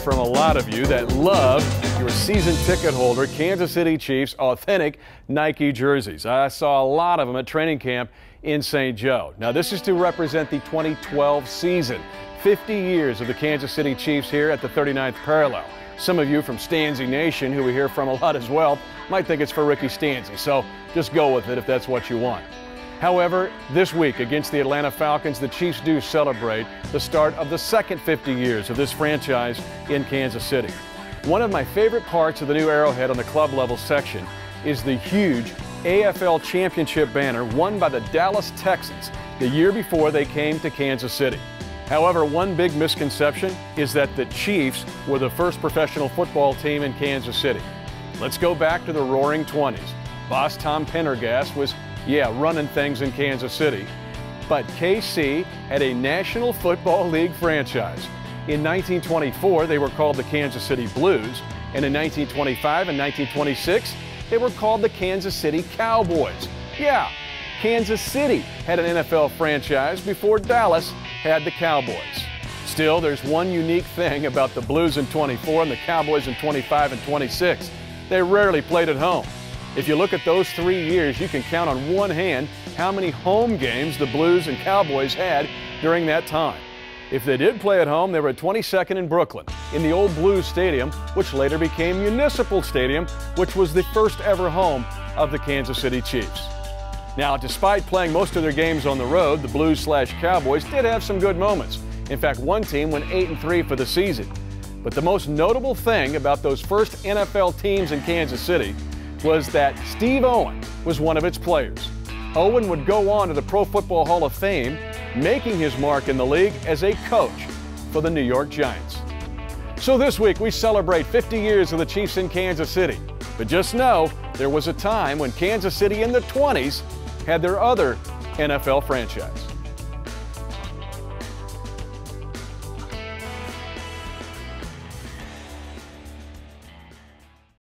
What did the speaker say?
from a lot of you that love your season ticket holder Kansas City Chiefs authentic Nike jerseys. I saw a lot of them at training camp in St. Joe. Now this is to represent the 2012 season. 50 years of the Kansas City Chiefs here at the 39th parallel. Some of you from Stanzi Nation, who we hear from a lot as well, might think it's for Ricky Stanzi, so just go with it if that's what you want. However, this week against the Atlanta Falcons, the Chiefs do celebrate the start of the second 50 years of this franchise in Kansas City. One of my favorite parts of the new Arrowhead on the club level section is the huge AFL Championship banner won by the Dallas Texans the year before they came to Kansas City. However, one big misconception is that the Chiefs were the first professional football team in Kansas City. Let's go back to the Roaring 20s. Boss Tom Pendergast was running things in Kansas City. But KC had a National Football League franchise. In 1924, they were called the Kansas City Blues, and in 1925 and 1926, they were called the Kansas City Cowboys. Yeah, Kansas City had an NFL franchise before Dallas had the Cowboys. Still, there's one unique thing about the Blues in 24 and the Cowboys in 25 and 26. They rarely played at home. If you look at those 3 years, you can count on one hand how many home games the Blues and Cowboys had during that time. If they did play at home, they were at 22nd in Brooklyn, in the old Blues Stadium, which later became Municipal Stadium, which was the first ever home of the Kansas City Chiefs. Now, despite playing most of their games on the road, the Blues/Cowboys did have some good moments. In fact, one team went 8-3 for the season. But the most notable thing about those first NFL teams in Kansas City was that Steve Owen was one of its players. Owen would go on to the Pro Football Hall of Fame, making his mark in the league as a coach for the New York Giants. So this week we celebrate 50 years of the Chiefs in Kansas City. But just know there was a time when Kansas City in the 20s had their other NFL franchise.